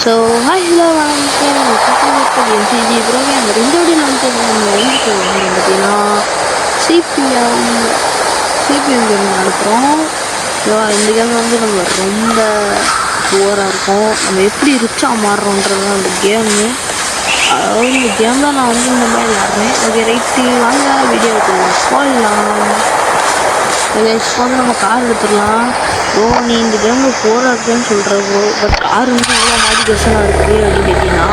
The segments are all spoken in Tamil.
ஸோ ஹாய் ஹலோ வணக்கம் என்சிஜி ப்ரோக்ராம் இந்த வீடியோ நம்ம பார்த்தீங்கன்னா சிபிஎம் கேம் நடத்துகிறோம். ஸோ இந்த கேம் வந்து நம்ம ரொம்ப புவராக இருக்கும். நம்ம எப்படி ரிச்சாக மாறுறோன்றது தான் அந்த கேமு. அதாவது இந்த கேம் தான் நான் வந்து இந்த மாதிரி விளாட்றேன். ஓகே ரைட்டு, வாங்க வீடியோவுக்கு போடலாம். இப்போ வந்து நம்ம கார் எடுத்துடலாம். ப்ரோ நீ இந்த கேமில் போராக இருக்குன்னு சொல்கிற ப்ரோ, பட் கார் வந்து இவ்வளோ மாடிஃபிகேஷனாக இருக்குது அப்படின்னு கேட்டிங்கன்னா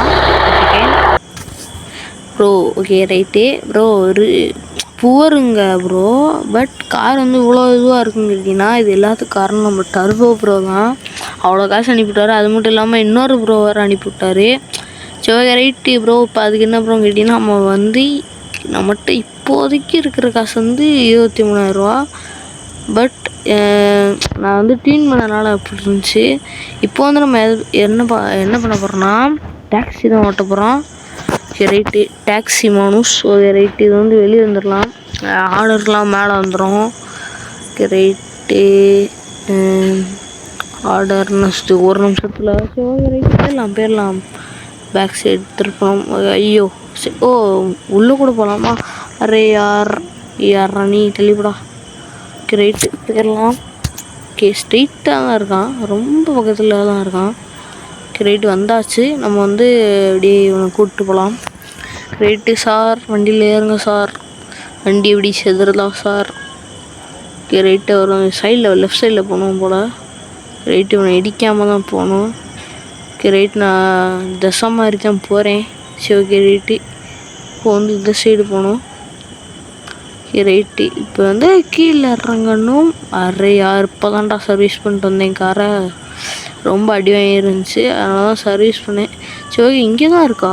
ப்ரோ ஓகே ரைட்டு ப்ரோ புவருங்க ப்ரோ, பட் கார் வந்து இவ்வளோ இதுவாக இருக்குன்னு கேட்டிங்கன்னா இது எல்லாத்துக்கும் காரணம் நம்ம டர்போ ப்ரோ தான். அவ்வளோ காசு அனுப்பிவிட்டாரு. அது மட்டும் இல்லாமல் இன்னொரு ப்ரோ வேறு அனுப்பிவிட்டாரு. சரி ரைட்டு ப்ரோ. இப்போ அதுக்கு என்ன ப்ரோன்னு கேட்டிங்கன்னா நம்மகிட்ட இப்போதைக்கு இருக்கிற காசு வந்து 23,000 ரூபா. பட் நான் வந்து டீன் பண்ணனால அப்படி இருந்துச்சு. இப்போ வந்து நம்ம என்ன பண்ண போகிறோன்னா டாக்ஸி தான் ஓட்ட போகிறோம். ஓகே ரைட்டு, டாக்ஸி மானுஸ். ஓகே ரைட்டு, இது வந்து வெளியே வந்துடலாம். ஆர்டர்லாம் மேலே வந்துடும். ஓகே ரைட்டு, ஆர்டர் நெக்ஸ்ட்டு 1 நிமிஷத்தில். ஓகே ரைட்டு, போயிடலாம். பேக் சைடு திருப்பணும். ஐயோ ஓ உள்ளே கூட போகலாமா? அரே யார் நீ தெளிவுடா. ஓகே ரைட்டு போயிடலாம். ஓகே ஸ்ட்ரெயிட்டாக தான் இருக்கான், ரொம்ப பக்கத்தில் தான் இருக்கான். ஓகே ரைட்டு வந்தாச்சு. நம்ம வந்து அப்படியே இவனை கூப்பிட்டு போகலாம். ரைட்டு சார், வண்டியில் ஏறுங்க சார். வண்டி எப்படி செதுறலாம் சார். ஓகே ரைட்டு, வரும் சைடில் லெஃப்ட் சைடில் போகணும் போல். ரைட்டு, இவனை இடிக்காமல் தான் போகணும். ஓகே ரைட்டு, நான் தசை மாதிரி தான் போகிறேன். சரி ஓகே ரைட்டு, இப்போ வந்து இந்த சைடு போகணும். ஓகே ரைட்டு, இப்போ வந்து கீழே இறங்கணும். அரே இப்போ தான்டா சர்வீஸ் பண்ணிட்டு வந்தேன் காரை. ரொம்ப அடி வாங்கிருந்துச்சு, அதனால தான் சர்வீஸ் பண்ணேன். சரி ஓகே, இங்கே தான் இருக்கா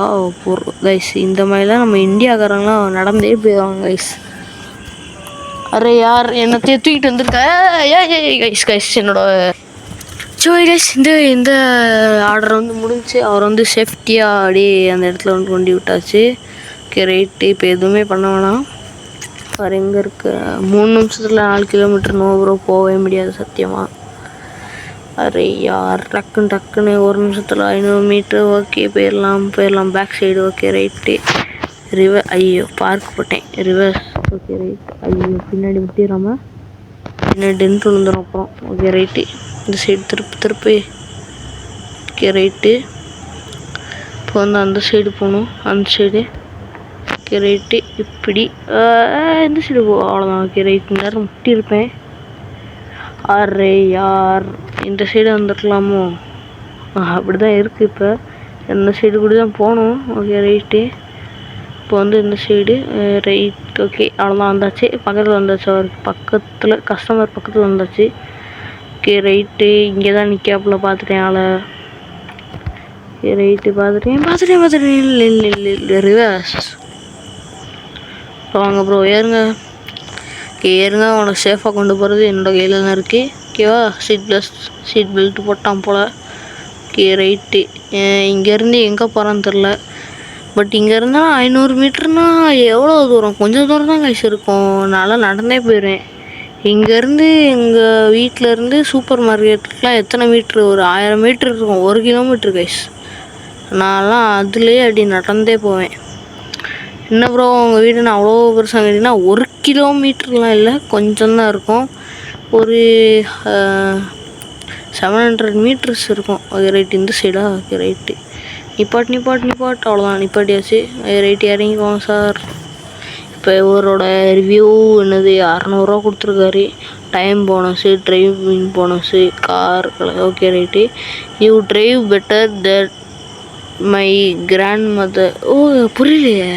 கைஸ். இந்த மாதிரிலாம் நம்ம இந்தியாக்காரங்களாம் நடந்தே போயிடுவாங்க கைஸ். அரே என்னை தூக்கிட்டு வந்திருக்க கைஸ் என்னோட. சரி கைஸ், இந்த ஆர்டர் வந்து முடிஞ்சு அவர் வந்து சேஃப்டியாக அப்படியே அந்த இடத்துல வந்து கொண்டு விட்டாச்சு. ஓகே ரைட்டு, இப்போ எதுவுமே பண்ண வேணாம். வேறு எங்கே இருக்க 3 நிமிஷத்தில் 4 கிலோமீட்டர் நோபுரோ போகவே முடியாது சத்தியமாக. அரே டக்குன்னு 1 நிமிஷத்தில் 500 மீட்ரு. ஓகே போயிடலாம். Back side. ஓகே ரைட்டு, ஐயோ பார்க் போட்டேன். ரிவர்ஸ். ஓகே ரைட், ஐயோ பின்னாடி முட்டிடாமல் பின்னாடி டென்ட் விழுந்துடும் அப்புறம். ஓகே ரைட்டு, இந்த சைடு திருப்பி. ஓகே ரைட்டு, இப்போ வந்து அந்த சைடு போகணும். அந்த சைடு. ஓகே ரைட்டு, இப்படி இந்த சைடு அவ்வளோதான். ஓகே ரைட், இந்த நேரம் முட்டியிருப்பேன். அரே இந்த சைடு வந்துருக்கலாமோ? அப்படி தான் இருக்குது. இப்போ இந்த சைடு கூட தான் போகணும். ஓகே ரைட்டு, இப்போ வந்து இந்த சைடு ரைட். ஓகே அவ்வளோதான், வந்தாச்சு. பக்கத்தில் வந்தாச்சு. அவருக்கு கஸ்டமர் பக்கத்தில் வந்தாச்சு. ஓகே ரைட்டு, இங்கே தான் நிற்காப்புல பார்த்துட்டேன் ஆளை. ஓகே ரைட்டு, பார்த்துட்டேன். இல்லை ரிவர்ஸ். வாங்க ப்ரோ ஏறுங்க. ஓகே ஏறுங்க, உனக்கு சேஃபாக கொண்டு போகிறது என்னோடய கையில் தான் இருக்குது. ஓகேவா? சீட் பெல்ட் போட்டான் போல். ஓகே ரைட்டு, இங்கேருந்து எங்கே போகிறான்னு தெரில. பட் இங்கே இருந்தால் 500 மீட்டர்னால் எவ்வளோ தூரம்? கொஞ்சம் தூரம் தான் கைஸ் இருக்கும். நான்லாம் நடந்தே போயிடுவேன். இங்கேருந்து எங்கள் வீட்டிலேருந்து சூப்பர் மார்க்கெட்டுக்கெலாம் எத்தனை மீட்ரு? ஒரு 1000 மீட்ரு இருக்கும். 1 கிலோமீட்ரு கைஸ். நான்லாம் அதுலேயே அப்படி நடந்தே போவேன். என்ன ப்ரோ உங்கள் வீடு நான் அவ்வளோ பெருசாக கேட்டிங்கன்னா 1 கிலோமீட்டர்லாம் இல்லை, கொஞ்சம் தான் இருக்கும். ஒரு 700 மீட்டர்ஸ் இருக்கும். ஓகே ரைட்டு, இந்த சைடா? ஓகே ரைட்டு, நிப்பாட்டு. அவ்வளோதான், நிப்பாட்டியாச்சு. Right இறங்கிக்குவோம் sir. இப்போ இவரோட ரிவ்யூ என்னது 600 ரூபா கொடுத்துருக்காரு. Time bonus, driving bonus, car. Okay right, you drive better that my grandmother. ஓ புரியலையே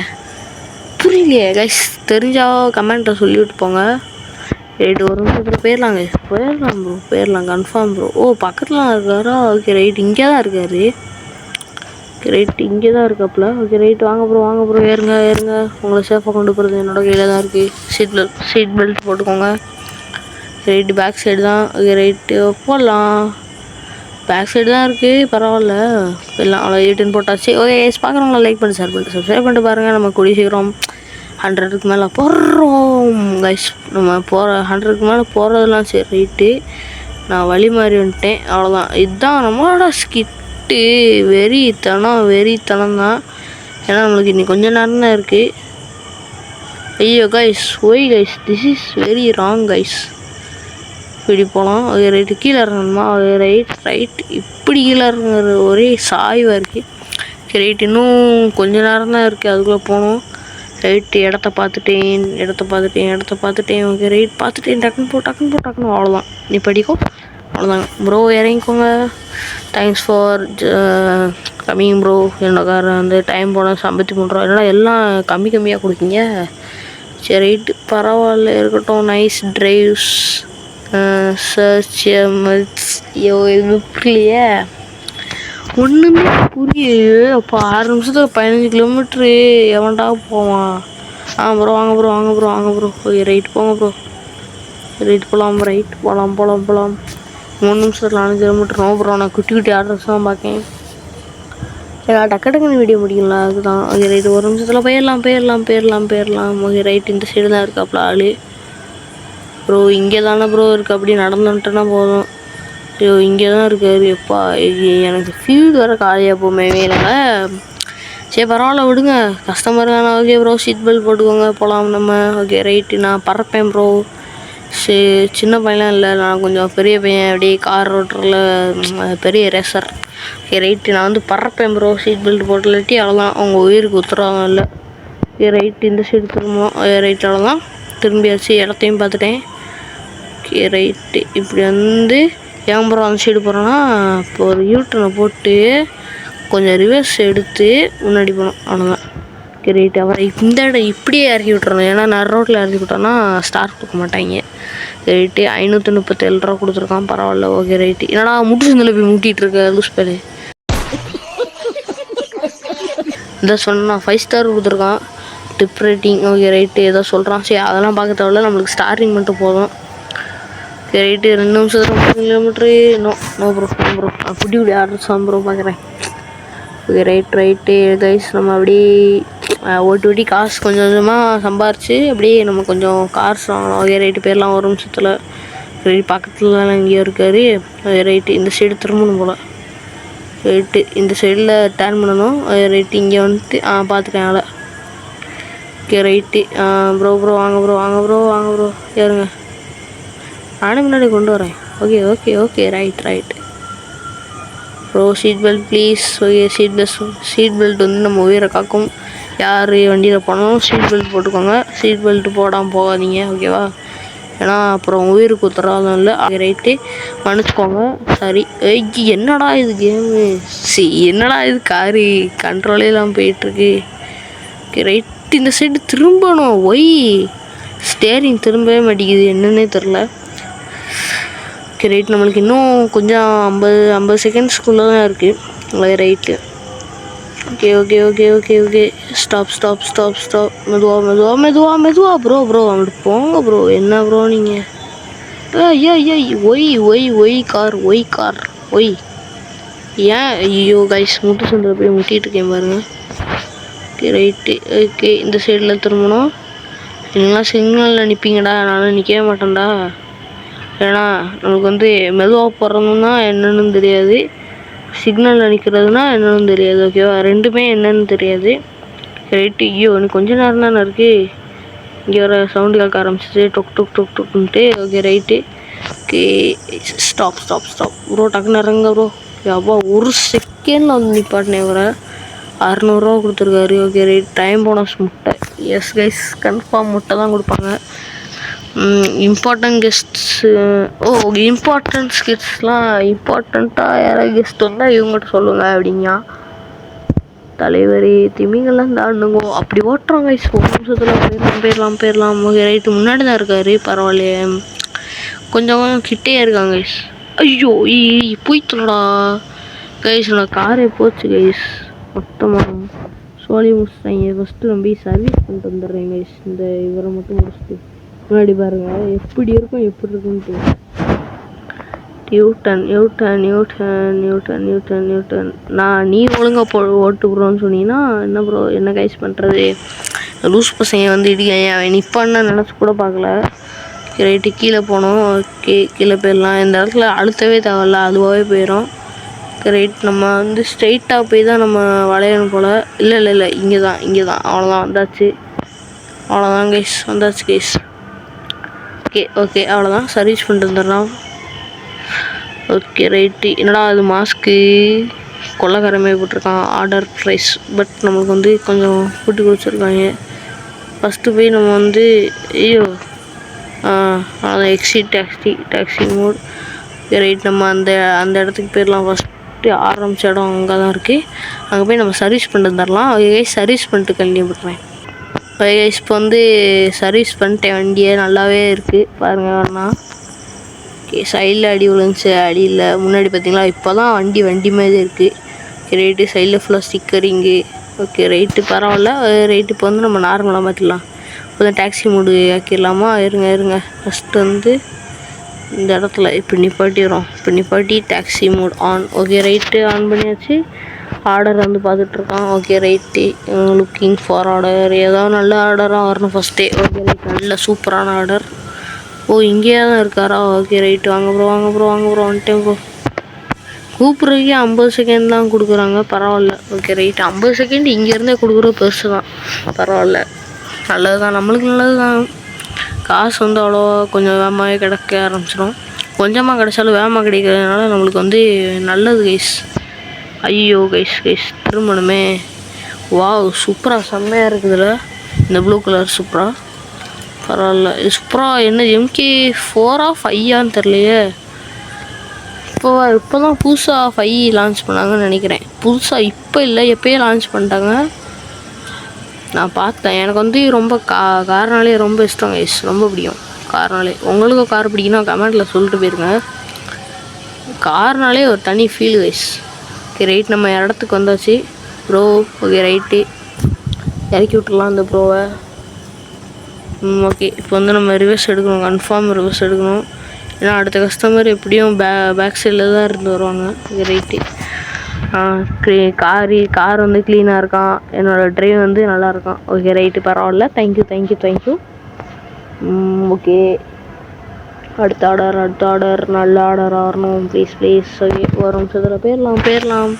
கைஸ், தெரிஞ்சால் கமெண்ட்டில் சொல்லிவிட்டு போங்க. ரைட்டு, 1 நிமிஷத்தில் போயிடலாங்க. போயிடலாம் கன்ஃபார்ம் ப்ரோ. ஓ பக்கத்தில் இருக்காரா? ஓகே ரைட்டு, இங்கே தான் இருக்கார். ஓகே ரைட்டு, இங்கே தான் இருக்காப்புல. ஓகே ரைட்டு, வாங்க ப்ரோ ஏறுங்க. உங்களை சேஃபாக கொண்டு போகிறது என்னோட கையில் தான் இருக்குது. சீட் பெல்ட் போட்டுக்கோங்க. ரைட்டு, பேக் சைடு தான். ஓகே ரைட்டு, போடலாம். பேக் சைடு தான் இருக்குது, பரவாயில்ல. எல்லாம் அவ்வளோ 18 போட்டாச்சு. ஓகே பார்க்குறவங்கள லைக் பண்ணி ஷேர் பண்ணிட்டு சப்ஸ்கிரைப் பண்ணிட்டு பாருங்கள். நம்ம கூடிய சீக்கிரம் 100க்கு மேலே போடுறோம் கைஸ். நம்ம 100க்கு மேலே போகிறதெல்லாம் சரி ரைட்டு. நான் வழி மாறி வந்துட்டேன், அவ்வளோதான். இதுதான் நம்மளோட ரைட்டு வெறித்தனம் தான். ஏன்னா நம்மளுக்கு இன்னைக்கு கொஞ்சம் நேரம் தான் இருக்குது. ஐயோ guys, why guys, this is very wrong guys. இப்படி போகலாம். ஓகே ரைட்டு, கீழே இறங்கணுமா? ஓகே ரைட் இப்படி கீழே இறங்குற ஒரே சாய்வாக இருக்குது. ஓகே ரைட், இன்னும் கொஞ்சம் நேரம் தான் இருக்குது, அதுக்குள்ளே போகணும். ரைட்டு, இடத்த பார்த்துட்டேன். ஓகே ரைட், பார்த்துட்டேன். டக்குன்னு அவ்வளோதான். நீ படிக்கோ, அவ்வளோதாங்க ப்ரோ. இறங்கிக்கோங்க. Thanks for coming bro. என்னோட கார் வந்து டைம் போனால் 53 ரூபா. என்னடா எல்லாம் கம்மியாக கொடுக்கீங்க. சரி ரைட்டு, பரவாயில்ல, இருக்கட்டும். Nice drives. சர்ச் ஐயோ எதுவுமே புரியலையே, ஒன்றுமே புரியலையே. அப்போ 6 நிமிஷத்துக்கு 15 கிலோமீட்ரு எவன்டா போவான்? ப்ரோ வாங்க ப்ரோ. ஓகே ரைட், போங்க ப்ரோ. ரைட் போகலாம். 3 நிமிஷத்தில் 4 கிலோமீட்டர். நோ ப்ரோ, நான் குட்டி ஆர்டர்ஸ் தான் பார்க்கேன். ஏன்னா டக்குன்னு வீடியோ முடிக்கலாம், அதுதான். ஓகே ரைட்டு, 1 நிமிஷத்தில் போயிடலாம். ஓகே ரைட், இந்த சைடு தான் இருக்காப்புல ஆள். ப்ரோ இங்கே தானே ப்ரோ இருக்குது, அப்படி நடந்துட்டேன்னா போதும். ஐயோ இங்கே தான் இருக்காரு. எப்பா எனக்கு ஃபீல்டு வேறு காலியாக போமே வேலைங்க. சரி பரவாயில்ல விடுங்க, கஸ்டமர் தானே. ஓகே ப்ரோ, சீட் பெல்ட் போட்டுக்கோங்க, போகலாம் நம்ம. ஓகே ரைட்டு, நான் பறப்பேன் ப்ரோ. சின்ன பையன்லாம் இல்லை, நான் கொஞ்சம் பெரிய பையன். அப்படியே கார் ஓட்டுறதுல பெரிய ரேசர். ஓகே ரைட்டு, நான் வந்து பறப்பேன் ப்ரோ. சீட் பெல்ட் போட்டுலாட்டி அவ்வளோதான், அவங்க உயிருக்கு உத்தரவாதம் இல்லை. ஓகே ரைட்டு, இந்த சைடு திரும்பணும். ரைட்டு, அவ்வளோதான், திரும்பியாச்சு. இடத்தையும் பார்த்துட்டேன். ஓகே ரைட்டு, இப்படி வந்து ஏன் ப்ரோ அந்த சைடு போகிறோன்னா, இப்போ ஒரு யூட்டனை போட்டு கொஞ்சம் ரிவர்ஸ் எடுத்து முன்னாடி போகணும், அவ்வளோதான். ஓகே ரைட்டு, அவரை இந்த இடம் இப்படியே இறக்கி விட்டுறணும். ஏன்னா நான் ரோட்டில் இறக்கி விட்டோன்னா ஸ்டார் கொடுக்க மாட்டாங்க. ரைட்டு, 537 ரூபா கொடுத்துருக்கான், பரவாயில்ல. ஓகே ரைட்டு, என்னடா முட்டு சந்தில் போய் முட்டிகிட்டு இருக்க லூஸ் பேரு. இந்த சொன்னால் 5 ஸ்டார் கொடுத்துருக்கான், டிப் ரேட்டிங். ஓகே ரைட்டு, ஏதோ சொல்கிறான். சரி அதெல்லாம் பார்க்க தேவையில்ல, நம்மளுக்கு ஸ்டாரிங் மட்டும் போதும். ஓகே ரைட்டு, 2 நிமிஷத்துல 30 கிலோமீட்ரு. No bro. நான் குட்டி ஆர்டர்ஸ் தான் ப்ரோ பார்க்குறேன். ஓகே ரைட்டு கைஸ், நம்ம அப்படியே ஓட்டி காசு கொஞ்சமாக சம்பாரிச்சு அப்படியே நம்ம கொஞ்சம் கார்ஸ் வாங்கலாம். ஓகே ரைட்டு, போயிடலாம் 1 நிமிஷத்தில். ரைட், பக்கத்தில் எங்கேயோ இருக்காரு. ஓகே ரைட்டு, இந்த சைடு திரும்பணும் போல். ரைட்டு, இந்த சைடில் டேர்ன் பண்ணணும். ரைட்டு, இங்கே வந்துட்டு பார்த்துட்டேன் ஆளை. ஓகே ரைட்டு, ப்ரோ வாங்க ப்ரோ ஏறுங்க, நானே முன்னாடி கொண்டு வரேன். Okay right bro, seat belt please. Okay seat belt வந்து நம்ம உயிரை காக்கும். யார் வண்டியில் போனாலும் சீட் பெல்ட் போட்டுக்கோங்க. சீட் பெல்ட் போடாமல் போகாதீங்க, ஓகேவா? ஏன்னா அப்புறம் உயிருக்கு உத்தரவாதம் இல்லை. ஓகே ரைட்டு, மன்னிச்சுக்கோங்க, சாரி. என்னடா இது கேமு, என்னடா இது காரு கண்ட்ரோலே இல்லாமல் போயிட்டுருக்கு. ஓகே ரைட்டு, இந்த சைடு திரும்பணும். ஸ்டேரிங் திரும்பவே மாட்டேங்குது, என்னன்னே தெரில. ஓகே ரைட், நம்மளுக்கு இன்னும் கொஞ்சம் 50 செகண்ட்ஸ்க்குள்ளே தான் இருக்குது. Right, okay stop. மெதுவா ப்ரோ அப்படி போங்க ப்ரோ. என்ன ப்ரோ நீங்கள்? ஒய் கார் ஏன்? ஐயோ கைஸ், முட்டு சந்தில் போய் முட்டிகிட்டு இருக்கேன் பாருங்க. ஓகே ரைட்டு, ஓகே இந்த சைடில் திரும்பணும். நீங்களாம் சிக்னலில் நிற்பீங்கடா, நானும் நிற்கவே மாட்டேன்டா. ஏன்னா நமக்கு வந்து மெதுவாக போகிறதுன்னா என்னென்னு தெரியாது, சிக்னலில் நிற்கிறதுனா என்னென்னு தெரியாது, ஓகேவா? ரெண்டுமே என்னென்னு தெரியாது. ரைட்டு, ஐயோ எனக்கு கொஞ்சம் நேரம் தானே இருக்குது. இங்கே வர சவுண்டு கேட்க ஆரம்பிச்சிச்சு, டொக்குன்ட்டு. Okay right, okay stop bro. டக்குன்னு இறங்க ப்ரோ. அப்பா 1 செகண்டில் வந்து நிப்பாட்டினேன். வர 600 ரூபா கொடுத்துருக்காரு. ஓகே ரைட், டைம் போனஸ் முட்டை. எஸ் கைஸ், கன்ஃபார்ம் முட்டை தான் கொடுப்பாங்க. இம்பார்ட்டன்ட் கெஸ்ட்ஸு இம்பார்ட்டண்ட்டாக யாராவது கெஸ்ட் வந்தால் இவங்ககிட்ட சொல்லுங்கள் அப்படிங்க. தலைவரே திமிங்கெல்லாம் தாண்டுங்கோ, அப்படி ஓட்டுறாங்க கைஸ். 1 நிமிஷத்தில் போயிடலாம். ஓகே ரைட்டு, முன்னாடி தான் இருக்காரு, பரவாயில்லையே. கொஞ்சம் கிட்டே இருக்காங்க கைஸ். ஐயோ போய்த்துலடா கைஸ், நான் காரே போச்சு கைஸ். மொத்தமாக சோழி முடிச்சிட்டாங்க. ஃபஸ்ட்டு நம்ம சர்வீஸ் பண்ணிட்டு வந்துடுறேன் கைஸ். இந்த இவரை மட்டும் முடிச்சுட்டு முன்னாடி பாருங்க எப்படி இருக்குன்ட்டு. நியூட்டன். நான் நீ ஒழுங்காக ஓட்டு ப்ரோன்னு சொன்னீங்கன்னா என்ன ப்ரோ, என்ன கைஸ் பண்ணுறது? லூஸ் பசங்க வந்து இடிக்க அவன் நிற்பான்னு நினச்சி கூட பார்க்கல. ரைட்டு, கீழே போனோம். ஓகே கீழே போயிடலாம். இந்த இடத்துல அழுத்தவே தேவையில்ல, அதுவாகவே போயிடும். ரைட். நம்ம வந்து ஸ்ட்ரெயிட்டாக போய் தான் நம்ம வளையணும் போல். இல்லை இங்கே தான் அவ்வளோதான் வந்தாச்சு. அவ்வளோதான் கைஸ், வந்தாச்சு கைஸ். ஓகே அவ்வளோதான். சர்வீஸ் பண்ணிட்டு வந்துடலாம். Okay right. என்னடா அது மாஸ்க்கு கொள்ளைக்காரமே போட்டிருக்கான் ஆர்டர் ப்ரைஸ். பட் நம்மளுக்கு வந்து கொஞ்சம் கூட்டி குடிச்சிருக்காங்க. ஃபஸ்ட்டு போய் நம்ம வந்து ஐயோ அதான் எக்ஸிட் டாக்ஸி மோட். ரைட். நம்ம அந்த இடத்துக்கு போயிடலாம். ஃபஸ்ட்டு ஆரம்பிச்ச இடம் அங்கே தான் இருக்குது. அங்கே போய் நம்ம சர்வீஸ் பண்ணிட்டு வந்துடலாம். சர்வீஸ் பண்ணிட்டு கண்டினியூ பண்ணுறேன். இப்போ வந்து சர்வீஸ் பண்ணிட்டேன். வண்டியை நல்லாவே இருக்குது பாருங்கள். வேணா ஓகே. சைடில் அடி விழுந்துச்சு, அடி இல்லை. முன்னாடி பார்த்தீங்களா இப்போ தான் வண்டி மாதிரி இருக்குது. ரைட்டு. சைடில் ஃபுல்லாக ஸ்டிக்கரிங்கு. ஓகே ரைட்டு பரவாயில்ல. ரைட்டு. இப்போ வந்து நம்ம நார்மலாக மாற்றிடலாம். இப்போ தான் டாக்ஸி மூடு ஆக்கிடலாமா? இருங்க. ஃபஸ்ட்டு வந்து இந்த இடத்துல இப்போ நிப்பாட்டி taxi mode on. Okay right. On பண்ணியாச்சு. ஆர்டர் வந்து பார்த்துட்ருக்கான். Okay right. Looking for order. ஏதாவது நல்ல ஆர்டராக வரணும் ஃபஸ்ட்டே. Okay right. நல்ல சூப்பரான ஆர்டர். இங்கேயே தான் இருக்காரா? ஓகே ரைட்டு. வாங்க ப்ரோ வந்துட்டேன் ப்ரோ. கூப்பிட்றதுக்கே 50 செகண்ட் தான் கொடுக்குறாங்க. பரவாயில்ல. Okay right. 50 செகண்ட் இங்கேருந்தே கொடுக்குறது பெருசு தான். பரவாயில்ல, நல்லது தான், நம்மளுக்கு நல்லது தான். காசு வந்து அவ்வளோவா கொஞ்சம் வேகமாகவே கிடைக்க ஆரம்பிச்சிடும். கொஞ்சமாக கிடைச்சாலும் வேகமாக கிடைக்கிறதுனால நம்மளுக்கு வந்து நல்லது கைஸ். ஐயோ கைஸ் திரும்பணுமே. வாவ் சூப்பராக செம்மையாக இருக்குதுல்ல இந்த ப்ளூ கலர். சூப்பராக பரவாயில்ல. இது சூப்பராக. என்ன MK4 5 தெரிலையே. இப்போ தான் புதுசாக 5 லான்ச் பண்ணாங்கன்னு நினைக்கிறேன். புதுசாக இப்போ இல்லை, எப்போயே லான்ச் பண்ணிட்டாங்க. நான் பார்த்தேன். எனக்கு வந்து ரொம்ப கார்னாலே ரொம்ப இஷ்டம் கைஸ். ரொம்ப பிடிக்கும் கார்னாலே. உங்களுக்கும் கார் பிடிக்குன்னா கமெண்ட்டில் சொல்லிட்டு போயிருங்க. கார்னாலே ஒரு தனி ஃபீல் கைஸ். Okay right. நம்ம இடத்துக்கு வந்தாச்சு ப்ரோ. Okay right. இறக்கி விட்டுடலாம் இந்த ப்ரோவை. ஓகே. இப்போ வந்து நம்ம ரிவர்ஸ் எடுக்கணும். கன்ஃபார்ம் ரிவர்ஸ் எடுக்கணும். ஏன்னா அடுத்த கஸ்டமர் எப்படியும் பேக் சைடில் தான் இருந்து வருவாங்க. Okay right. கார் வந்து க்ளீனாக இருக்கான். என்னோடய ட்ரைவ் வந்து நல்லா இருக்கான். ஓகே ரைட்டு பரவாயில்ல. தேங்க்யூ. ஓகே. அடுத்த ஆர்டர் நல்ல ஆர்டராக வரணும் ப்ளீஸ். ஓகே ஒரு நிமிஷத்தில் போயிடலாம்.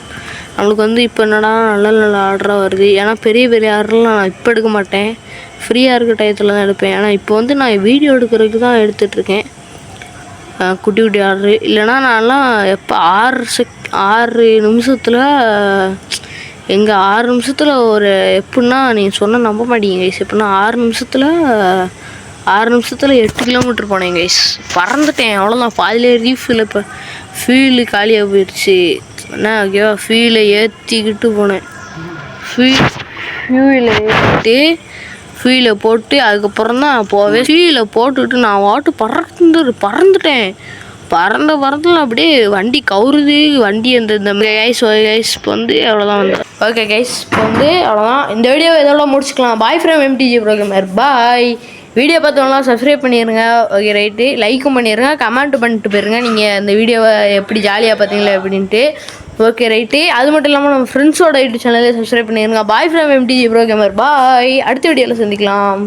நம்மளுக்கு வந்து இப்போ என்னடா நல்ல ஆர்டராக வருது. ஏன்னா பெரிய ஆர்டர்லாம் நான் இப்போ எடுக்க மாட்டேன். ஃப்ரீயாக இருக்க டயத்தில் தான் எடுப்பேன். ஏன்னா இப்போ வந்து நான் வீடியோ எடுக்கிறதுக்கு தான் எடுத்துகிட்ருக்கேன். குட்டி ஆர்டரு. இல்லைனா நான்லாம் எப்போ 6 நிமிஷத்தில் 6 நிமிஷத்தில் ஒரு எப்படின்னா நீங்கள் சொன்னால் நம்ப மாட்டீங்க கைஸ். எப்படின்னா 6 நிமிஷத்தில் 8 கிலோமீட்டர் போனேன் கைஸ். பறந்துட்டேன் அவ்வளோதான். பாதியிலே ரீஃபில் இப்போ ஃபியூலு காலியாக போயிடுச்சு. என்ன ஓகேவா? ஃபியூலை ஏற்றிக்கிட்டு போனேன். ஃபியூலை போட்டு அதுக்கப்புறம் தான் போவேன். ஃபியூலை போட்டுக்கிட்டு நான் பறந்துட்டேன். பறந்துல அப்படியே வண்டி கவுருது. வண்டி இந்த கைஸ் இப்போ வந்து அவ்வளோதான் வந்து. ஓகே கைஸ் இப்போ வந்து அவ்வளோதான். இந்த வீடியோ இதெல்லாம் முடிச்சுக்கலாம். Bye from MTG progamer. Bye. Video பார்த்தவங்களாம் சப்ஸ்கிரைப் பண்ணிடுங்க. Okay right. லைக்கும் பண்ணிடுங்க, கமெண்ட்டு பண்ணிட்டு போயிருங்க நீங்கள் இந்த வீடியோவை எப்படி ஜாலியாக பார்த்தீங்களா அப்படின்ட்டு. Okay right. அது மட்டும் இல்லாமல் நம்ம ஃப்ரெண்ட்ஸோட யூடியூப் சேனலே சப்ஸ்கிரைப் பண்ணிடுங்க. பாய் ஃப்ரம் MTG ப்ரோகேமர். பாய். அடுத்த வீடியோவில் சந்திக்கலாம்.